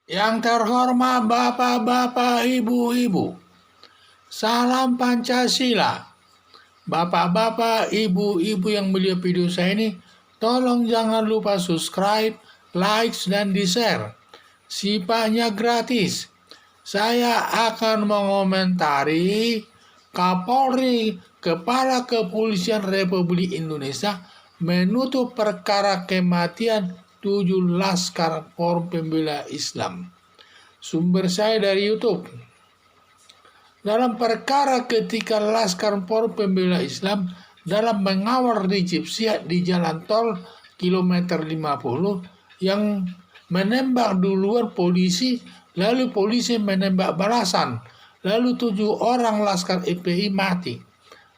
Yang terhormat Bapak-bapak, Ibu-ibu, salam Pancasila. Bapak-bapak, Ibu-ibu yang melihat video saya ini, tolong jangan lupa subscribe, like, dan di-share. Sifatnya gratis. Saya akan mengomentari Kapolri, Kepala Kepolisian Republik Indonesia, menutup perkara kematian 7 Laskar Forum Pembela Islam. Sumber saya dari YouTube. Dalam perkara ketika Laskar Forum Pembela Islam dalam mengawal Rizik Syihab di jalan tol kilometer 50 yang menembak duluan polisi, lalu polisi menembak balasan, lalu 7 orang Laskar FPI mati.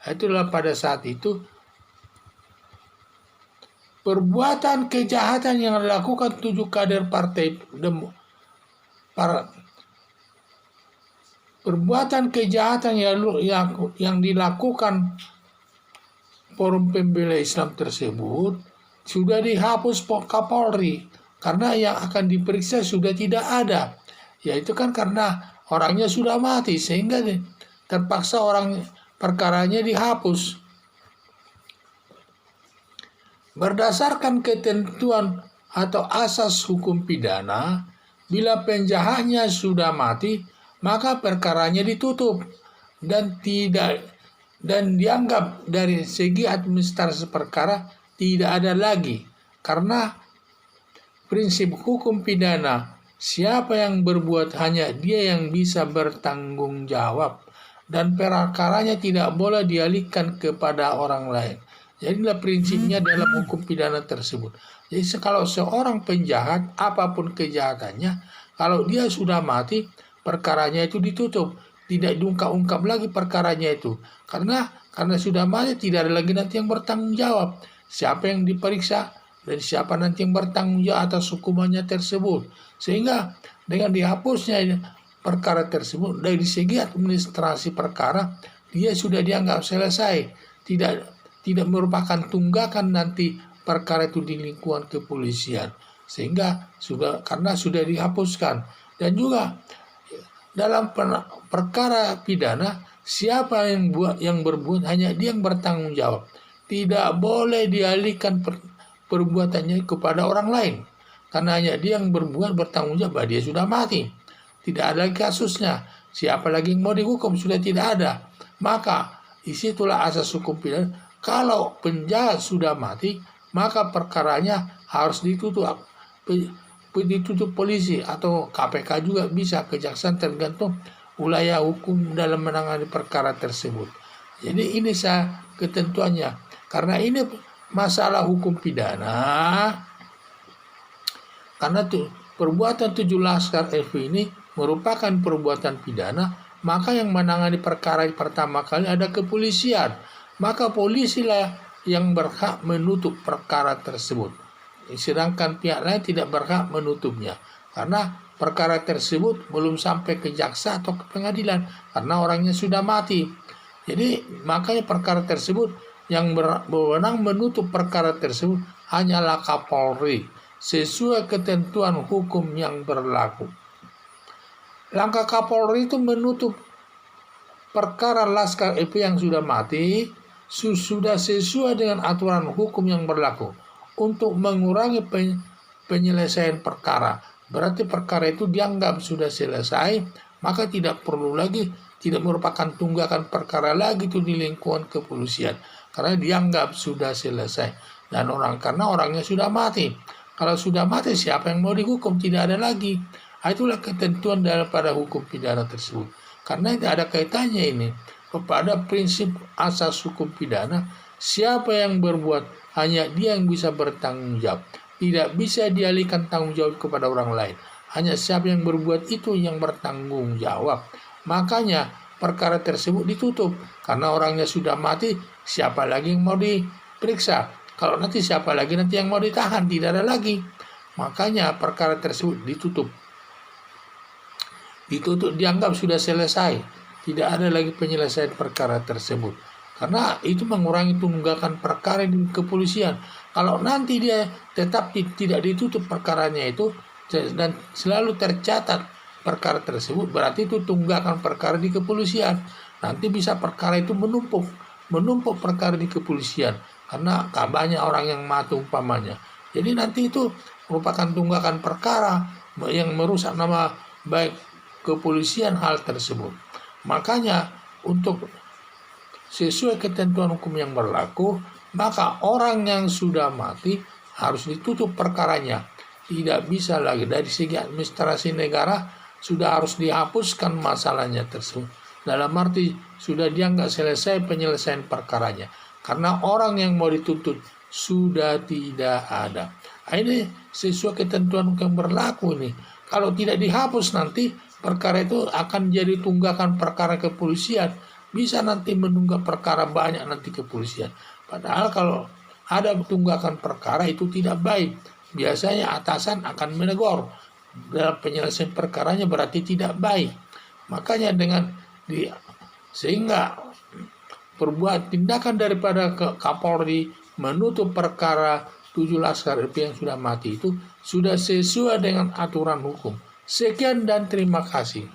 Itulah pada saat itu perbuatan kejahatan yang dilakukan 7 kader partai perbuatan kejahatan yang dilakukan Forum Pembela Islam tersebut sudah dihapus Kapolri karena yang akan diperiksa sudah tidak ada. Yaitu kan karena orangnya sudah mati sehingga terpaksa perkaranya dihapus. Berdasarkan ketentuan atau asas hukum pidana, bila penjahatnya sudah mati, maka perkaranya ditutup dan dianggap dari segi administrasi perkara tidak ada lagi, karena prinsip hukum pidana siapa yang berbuat hanya dia yang bisa bertanggung jawab dan perkaranya tidak boleh dialihkan kepada orang lain. Jadilah prinsipnya dalam hukum pidana tersebut. Jadi kalau seorang penjahat apapun kejahatannya, kalau dia sudah mati, perkaranya itu ditutup, tidak diungkap-ungkap lagi perkaranya itu. Karena sudah mati tidak ada lagi nanti yang bertanggung jawab. Siapa yang diperiksa dan siapa nanti yang bertanggung jawab atas hukumannya tersebut. Sehingga dengan dihapusnya perkara tersebut dari segi administrasi perkara, dia sudah dianggap selesai. Tidak merupakan tunggakan nanti perkara itu di lingkungan kepolisian, sehingga karena sudah dihapuskan. Dan juga dalam perkara pidana siapa yang berbuat hanya dia yang bertanggung jawab, tidak boleh dialihkan perbuatannya kepada orang lain, karena hanya dia yang bertanggung jawab. Dia sudah mati, tidak ada lagi kasusnya, siapa lagi yang mau dihukum, sudah tidak ada. Maka disitulah asas hukum pidana. Kalau penjahat sudah mati, maka perkaranya harus ditutup polisi atau KPK juga bisa, kejaksaan, tergantung wilayah hukum dalam menangani perkara tersebut. Jadi ini ketentuannya. Karena ini masalah hukum pidana, karena perbuatan 7 Laskar FPI ini merupakan perbuatan pidana, maka yang menangani perkara pertama kali ada kepolisian. Maka polisilah yang berhak menutup perkara tersebut. Sedangkan pihak lain tidak berhak menutupnya. Karena perkara tersebut belum sampai ke jaksa atau ke pengadilan. Karena orangnya sudah mati. Jadi makanya perkara tersebut yang berwenang menutup perkara tersebut hanyalah Kapolri. Sesuai ketentuan hukum yang berlaku. Langkah Kapolri itu menutup perkara Laskar FPI yang sudah mati sudah sesuai dengan aturan hukum yang berlaku untuk mengurangi penyelesaian perkara. Berarti perkara itu dianggap sudah selesai, maka tidak perlu lagi, tidak merupakan tunggakan perkara lagi itu di lingkungan kepolisian, karena dianggap sudah selesai. Dan karena orangnya sudah mati. Kalau sudah mati, siapa yang mau dihukum? Tidak ada lagi. Itulah ketentuan daripada hukum pidana tersebut. Karena tidak ada kaitannya ini kepada prinsip asas hukum pidana, siapa yang berbuat hanya dia yang bisa bertanggung jawab, tidak bisa dialihkan tanggung jawab kepada orang lain, hanya siapa yang berbuat itu yang bertanggung jawab. Makanya perkara tersebut ditutup, karena orangnya sudah mati, siapa lagi yang mau diperiksa? Kalau nanti siapa lagi nanti yang mau ditahan? Tidak ada lagi. Makanya perkara tersebut ditutup dianggap sudah selesai. Tidak ada lagi penyelesaian perkara tersebut. Karena itu mengurangi tunggakan perkara di kepolisian. Kalau nanti dia tetap tidak ditutup perkaranya itu, dan selalu tercatat perkara tersebut, berarti itu tunggakan perkara di kepolisian. Nanti bisa perkara itu menumpuk perkara di kepolisian karena banyak orang yang mati umpamanya. Jadi nanti itu merupakan tunggakan perkara yang merusak nama baik kepolisian hal tersebut. Makanya untuk sesuai ketentuan hukum yang berlaku, maka orang yang sudah mati harus ditutup perkaranya. Tidak bisa lagi dari segi administrasi negara sudah harus dihapuskan masalahnya tersebut. Dalam arti sudah dianggap selesai penyelesaian perkaranya. Karena orang yang mau dituntut sudah tidak ada. Nah, ini sesuai ketentuan yang berlaku ini. Kalau tidak dihapus nanti perkara itu akan jadi tunggakan perkara kepolisian. Bisa nanti menunggak perkara banyak nanti kepolisian. Padahal kalau ada tunggakan perkara itu tidak baik. Biasanya atasan akan menegur. Dalam penyelesaian perkaranya berarti tidak baik. Makanya sehingga perbuatan tindakan daripada Kapolri menutup perkara 7 Laskar LP yang sudah mati itu sudah sesuai dengan aturan hukum. Sekian dan terima kasih.